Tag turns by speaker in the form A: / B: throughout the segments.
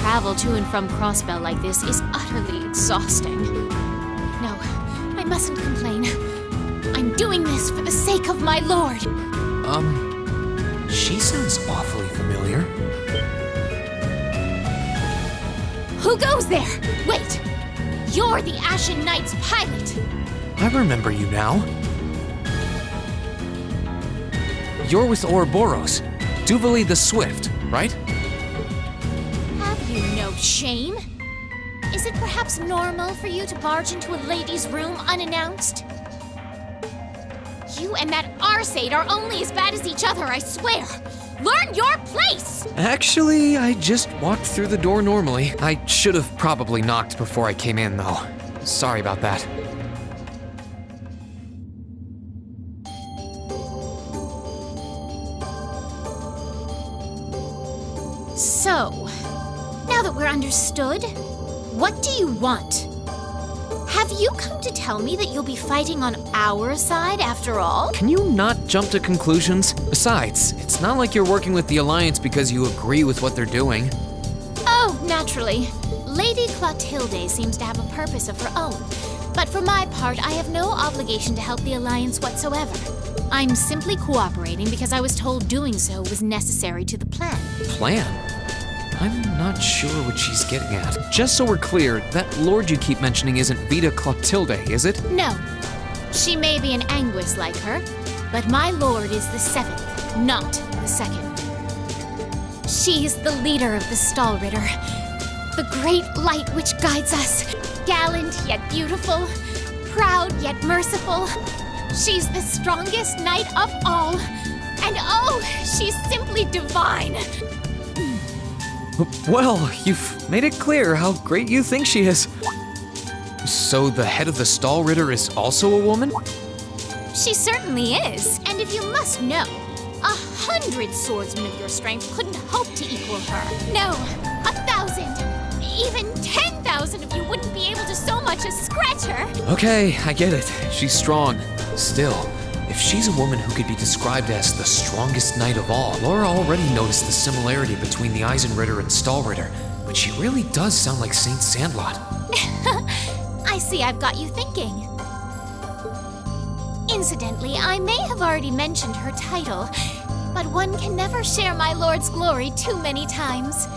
A: travel to and from Crossbell like this is utterly exhausting. No, I mustn't complain. I'm doing this for the sake of my lord.
B: She sounds awfully familiar.
A: Who goes there? Wait! You're the Ashen Knight's pilot!
B: I remember you now. You're with Ouroboros, Duvali the Swift, right?
A: Have you no shame? Is it perhaps normal for you to barge into a lady's room unannounced? You and that Arseid are only as bad as each other, I swear! Learn your place!
B: Actually, I just walked through the door normally. I should have probably knocked before I came in, though. Sorry about that.
A: So, now that we're understood, what do you want? Have you come to tell me that you'll be fighting on our side after all?
B: Can you not jump to conclusions? Besides, it's not like you're working with the Alliance because you agree with what they're doing.
A: Oh, naturally. Lady Clotilde seems to have a purpose of her own. But for my part, I have no obligation to help the Alliance whatsoever. I'm simply cooperating because I was told doing so was necessary to the plan.
B: Plan? I'm not sure what she's getting at. Just so we're clear, that lord you keep mentioning isn't Vita Clotilde, is it?
A: No. She may be an Anguis like her, but my lord is the seventh, not the second. She's the leader of the Stahlritter, the great light which guides us, gallant yet beautiful, proud yet merciful. She's the strongest knight of all, and oh, she's simply divine.
B: Well, you've made it clear how great you think she is. So the head of the Stahlritter is also a woman?
A: She certainly is. And if you must know, 100 swordsmen of your strength couldn't hope to equal her. No, 1,000, even 10,000 of you wouldn't be able to so much as scratch her.
B: Okay, I get it. She's strong. Still, if she's a woman who could be described as the strongest knight of all, Laura already noticed the similarity between the Eisenritter and Stahlritter, but she really does sound like Saint Sandlot.
A: I see I've got you thinking. Incidentally, I may have already mentioned her title, but one can never share my lord's glory too many times.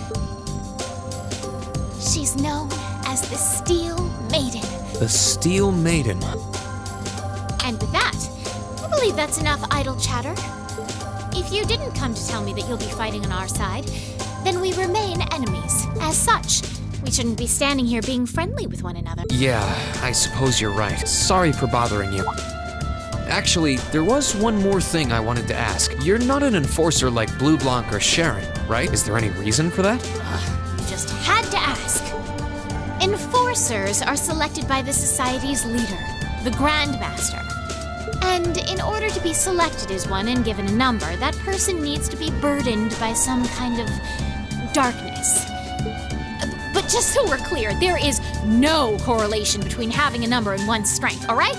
A: She's known as the Steel Maiden.
B: The Steel Maiden.
A: And with that, I believe that's enough idle chatter. If you didn't come to tell me that you'll be fighting on our side, then we remain enemies. As such, we shouldn't be standing here being friendly with one another.
B: Yeah, I suppose you're right. Sorry for bothering you. Actually, there was one more thing I wanted to ask. You're not an enforcer like Blue Blanc or Sharon, right? Is there any reason for that?
A: You just had to ask. Enforcers are selected by the Society's leader, the Grandmaster. And in order to be selected as one and given a number, that person needs to be burdened by some kind of darkness. But just so we're clear, there is no correlation between having a number and one's strength, all right?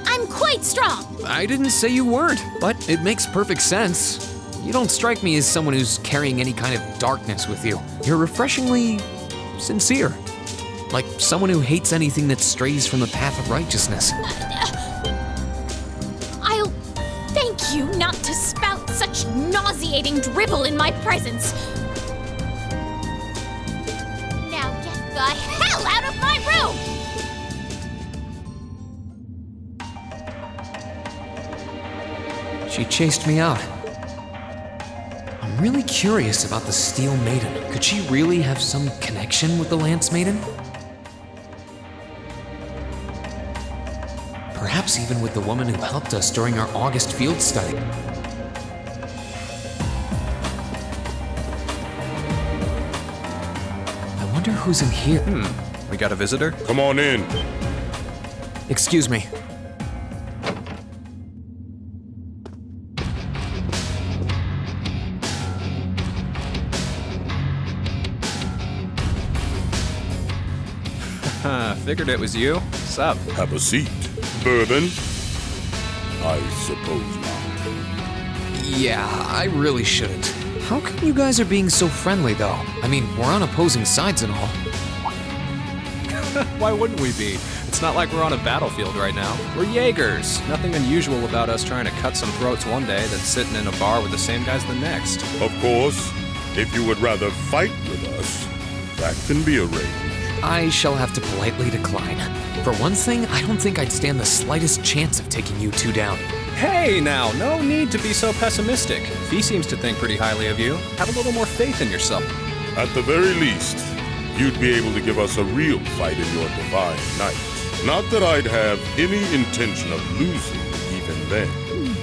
A: I'm quite strong.
B: I didn't say you weren't, but it makes perfect sense. You don't strike me as someone who's carrying any kind of darkness with you. You're refreshingly sincere. Like someone who hates anything that strays from the path of righteousness.
A: I'll thank you not to spout such nauseating drivel in my presence. Now get the hell out of my room!
B: She chased me out. I'm really curious about the Steel Maiden. Could she really have some connection with the Lance Maiden? Perhaps even with the woman who helped us during our August field study. I wonder who's in here.
C: We got a visitor?
D: Come on in.
B: Excuse me.
C: Figured it was you. Sup?
D: Have a seat. Bourbon? I suppose not.
B: Yeah, I really shouldn't. How come you guys are being so friendly, though? I mean, we're on opposing sides and all.
C: Why wouldn't we be? It's not like we're on a battlefield right now. We're Jaegers. Nothing unusual about us trying to cut some throats one day than sitting in a bar with the same guys the next.
D: Of course, if you would rather fight with us, that can be arranged.
B: I shall have to politely decline. For one thing, I don't think I'd stand the slightest chance of taking you two down.
C: Hey now, no need to be so pessimistic. Fee seems to think pretty highly of you. Have a little more faith in yourself.
D: At the very least, you'd be able to give us a real fight in your divine night. Not that I'd have any intention of losing even then.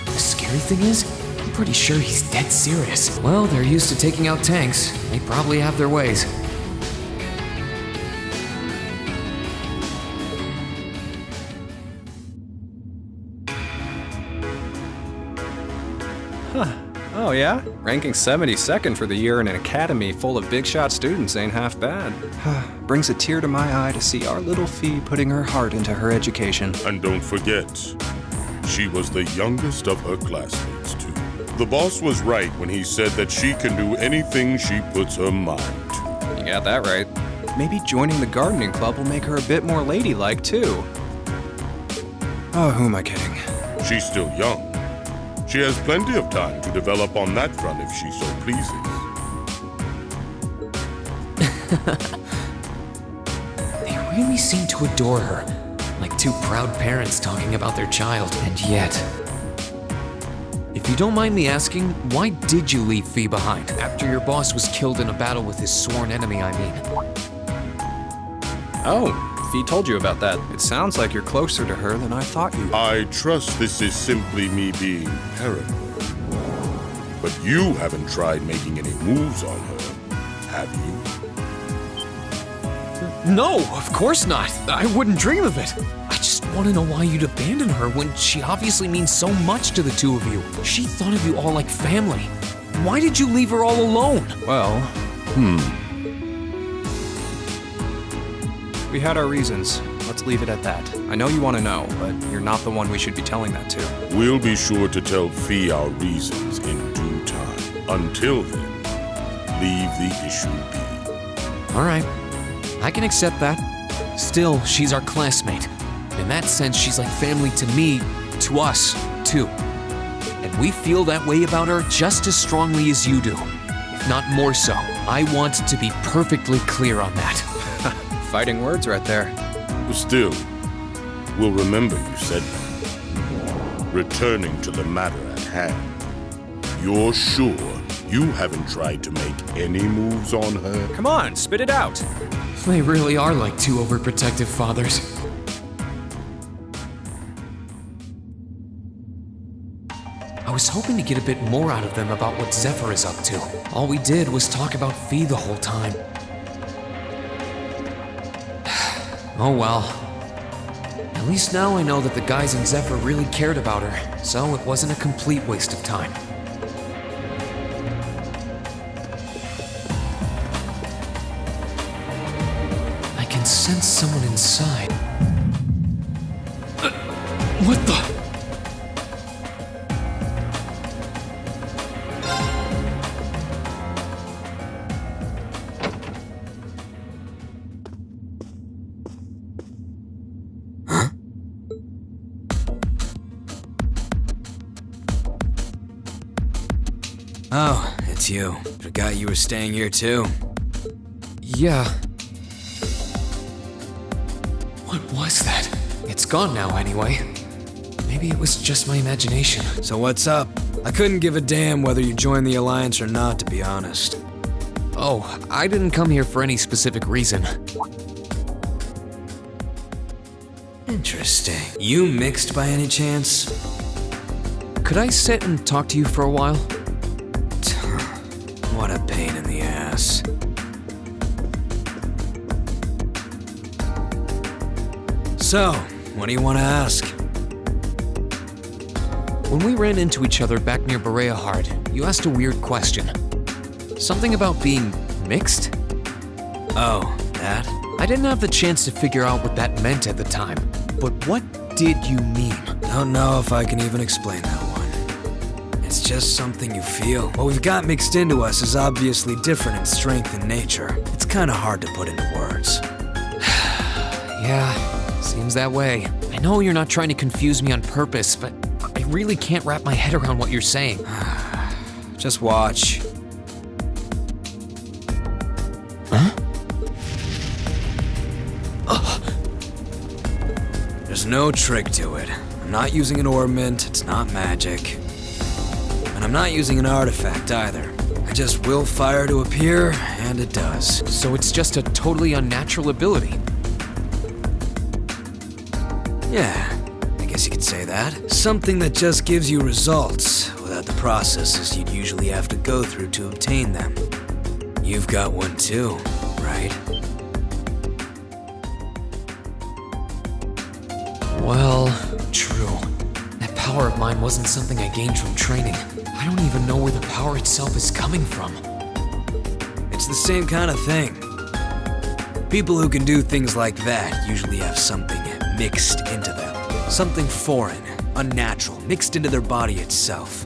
B: The scary thing is, I'm pretty sure he's dead serious. Well, they're used to taking out tanks. They probably have their ways.
C: Oh yeah? Ranking 72nd for the year in an academy full of big shot students ain't half bad. Brings a tear to my eye to see our little Fee putting her heart into her education.
D: And don't forget, she was the youngest of her classmates, too. The boss was right when he said that she can do anything she puts her mind to.
C: You got that right. Maybe joining the gardening club will make her a bit more ladylike too. Oh, who am I kidding?
D: She's still young. She has plenty of time to develop on that front if she so pleases.
B: They really seem to adore her, like two proud parents talking about their child. And yet, if you don't mind me asking, why did you leave Fee behind after your boss was killed in a battle with his sworn enemy, I mean?
C: Oh, Fee told you about that. It sounds like you're closer to her than I thought you were.
D: I trust this is simply me being paranoid. But you haven't tried making any moves on her, have you?
B: No, of course not. I wouldn't dream of it. I just want to know why you'd abandon her when she obviously means so much to the two of you. She thought of you all like family. Why did you leave her all alone?
C: Well, we had our reasons. Let's leave it at that. I know you want to know, but you're not the one we should be telling that to.
D: We'll be sure to tell Fee our reasons in due time. Until then, leave the issue be.
B: All right, I can accept that. Still, she's our classmate. In that sense, she's like family to me, to us, too. And we feel that way about her just as strongly as you do, if not more so. I want to be perfectly clear on that.
C: Fighting words right there.
D: Still, we'll remember you said that. Returning to the matter at hand, you're sure you haven't tried to make any moves on her?
C: Come on, spit it out.
B: They really are like two overprotective fathers. I was hoping to get a bit more out of them about what Zephyr is up to. All we did was talk about Fee the whole time. Oh well. At least now I know that the guys in Zephyr really cared about her, so it wasn't a complete waste of time. I can sense someone inside. What the?
E: Oh, it's you. Forgot you were staying here too.
B: Yeah. What was that? It's gone now anyway. Maybe it was just my imagination.
E: So what's up? I couldn't give a damn whether you joined the Alliance or not, to be honest.
B: Oh, I didn't come here for any specific reason.
E: Interesting. You mixed by any chance?
B: Could I sit and talk to you for a while?
E: What a pain in the ass. So, what do you want to ask?
B: When we ran into each other back near Bereahard, you asked a weird question. Something about being mixed?
E: Oh, that?
B: I didn't have the chance to figure out what that meant at the time, but what did you mean?
E: Don't know if I can even explain that one. It's just something you feel. What we've got mixed into us is obviously different in strength and nature. It's kind of hard to put into words.
B: Yeah, seems that way. I know you're not trying to confuse me on purpose, but I really can't wrap my head around what you're saying.
E: Just watch.
B: Huh?
E: There's no trick to it. I'm not using an ornament, it's not magic. And I'm not using an artifact either. I just will fire to appear, and it does.
B: So it's just a totally unnatural ability.
E: Yeah, I guess you could say that. Something that just gives you results, without the processes you'd usually have to go through to obtain them. You've got one too, right?
B: Well, true. That power of mine wasn't something I gained from training. I don't even know where the power itself is coming from.
E: It's the same kind of thing. People who can do things like that usually have something mixed into them. Something foreign, unnatural, mixed into their body itself.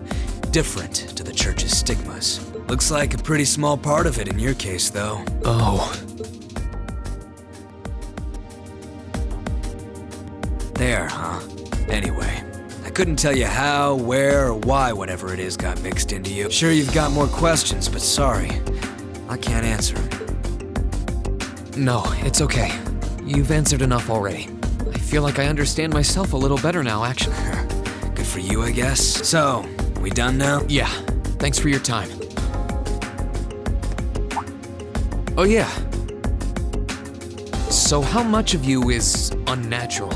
E: Different to the church's stigmas. Looks like a pretty small part of it in your case, though.
B: Oh.
E: There, huh? Anyway, I couldn't tell you how, where, or why whatever it is got mixed into you. Sure, you've got more questions, but sorry, I can't answer them.
B: No, it's okay. You've answered enough already. I feel like I understand myself a little better now, actually.
E: Good for you, I guess. So, we done now?
B: Yeah, thanks for your time. Oh yeah. So how much of you is unnatural?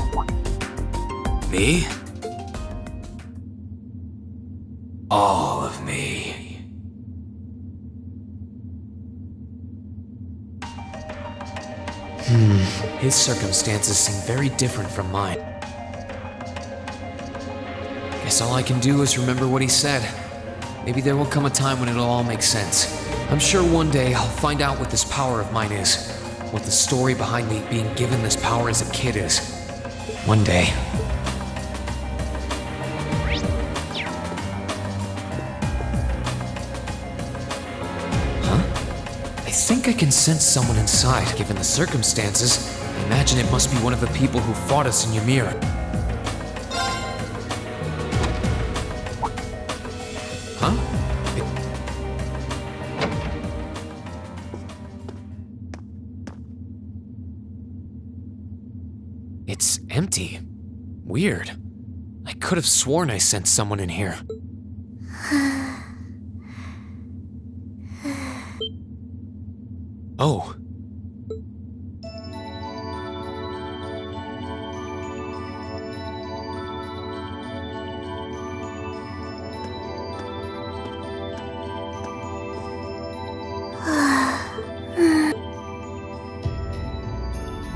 E: Me? All of me.
B: His circumstances seem very different from mine. Guess all I can do is remember what he said. Maybe there will come a time when it'll all make sense. I'm sure one day I'll find out what this power of mine is. What the story behind me being given this power as a kid is. One day. I think I can sense someone inside, given the circumstances. I imagine it must be one of the people who fought us in Ymir. Huh? It's empty. Weird. I could have sworn I sensed someone in here. Oh.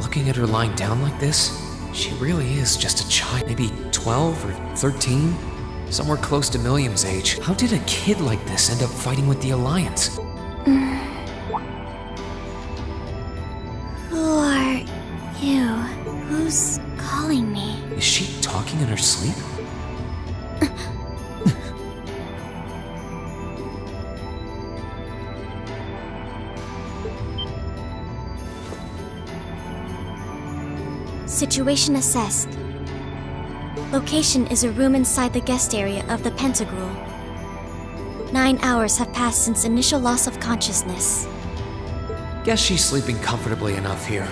B: Looking at her lying down like this, she really is just a child. Maybe 12 or 13? Somewhere close to Milliam's age. How did a kid like this end up fighting with the Alliance?
A: Who are you? Who's calling me?
B: Is she talking in her sleep?
A: Situation assessed. Location is a room inside the guest area of the Pentagrul. 9 hours have passed since initial loss of consciousness.
B: Guess she's sleeping comfortably enough here.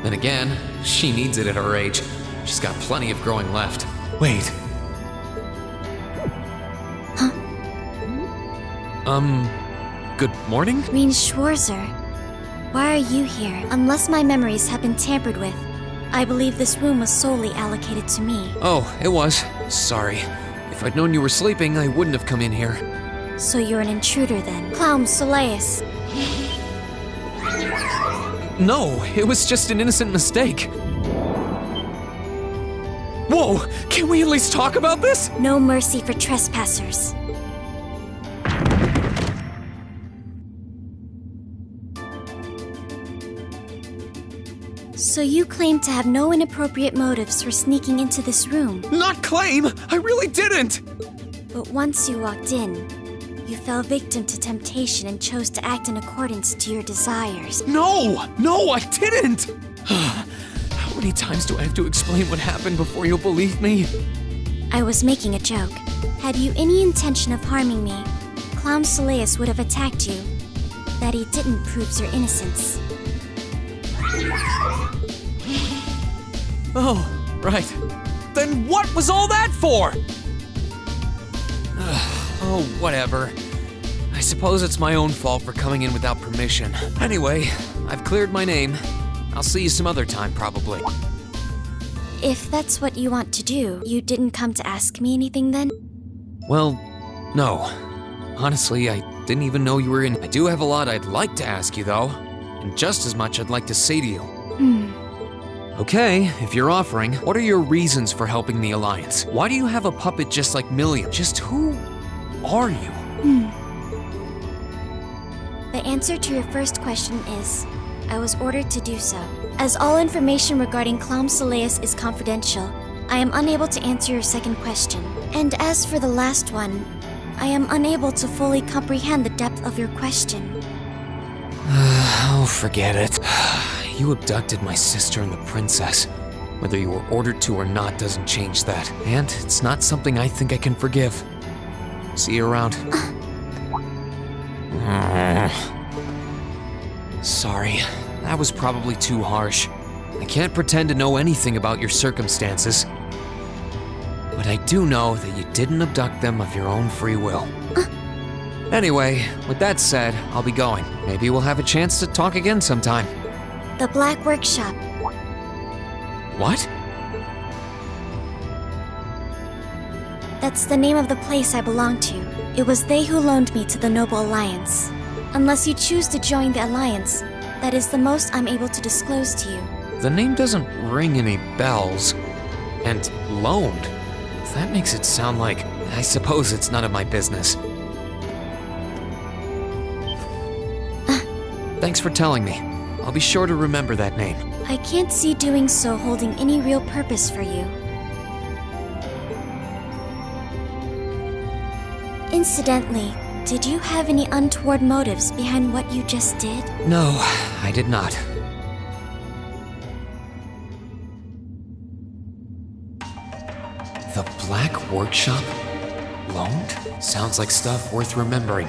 B: Then again, she needs it at her age. She's got plenty of growing left. Wait.
A: Huh?
B: Good morning?
A: Reen Schwarzer, why are you here? Unless my memories have been tampered with, I believe this room was solely allocated to me.
B: Oh, it was. Sorry. If I'd known you were sleeping, I wouldn't have come in here.
A: So you're an intruder then? Clown Soleus.
B: No, it was just an innocent mistake. Whoa! Can we at least talk about this?
A: No mercy for trespassers. So you claim to have no inappropriate motives for sneaking into this room.
B: Not claim! I really didn't!
F: But once you walked in, you fell victim to temptation and chose to act in accordance to your desires.
B: No, I didn't! How many times do I have to explain what happened before you'll believe me?
F: I was making a joke. Had you any intention of harming me, Clown Soleus would have attacked you. That he didn't proves your innocence.
B: Oh, right. Then what was all that for? Oh, whatever. I suppose it's my own fault for coming in without permission. Anyway, I've cleared my name. I'll see you some other time, probably.
F: If that's what you want to do, you didn't come to ask me anything then?
B: Well, no. Honestly, I didn't even know you were in. I do have a lot I'd like to ask you, though. And just as much I'd like to say to you. Okay, if you're offering, what are your reasons for helping the Alliance? Why do you have a puppet just like Millium? Just who are you?
F: The answer to your first question is, I was ordered to do so. As all information regarding Clown Soleus is confidential, I am unable to answer your second question. And as for the last one, I am unable to fully comprehend the depth of your question.
B: Oh, forget it. You abducted my sister and the princess. Whether you were ordered to or not doesn't change that. And it's not something I think I can forgive. See you around. Sorry, that was probably too harsh. I can't pretend to know anything about your circumstances. But I do know that you didn't abduct them of your own free will. Anyway, with that said, I'll be going. Maybe we'll have a chance to talk again sometime.
F: The Black Workshop.
B: What?
F: That's the name of the place I belong to. It was they who loaned me to the Noble Alliance. Unless you choose to join the Alliance, that is the most I'm able to disclose to you.
B: The name doesn't ring any bells. And loaned? That makes it sound like, I suppose it's none of my business. Thanks for telling me. I'll be sure to remember that name.
F: I can't see doing so holding any real purpose for you. Incidentally, did you have any untoward motives behind what you just did?
B: No, I did not. The Black Workshop? Loaned? Sounds like stuff worth remembering.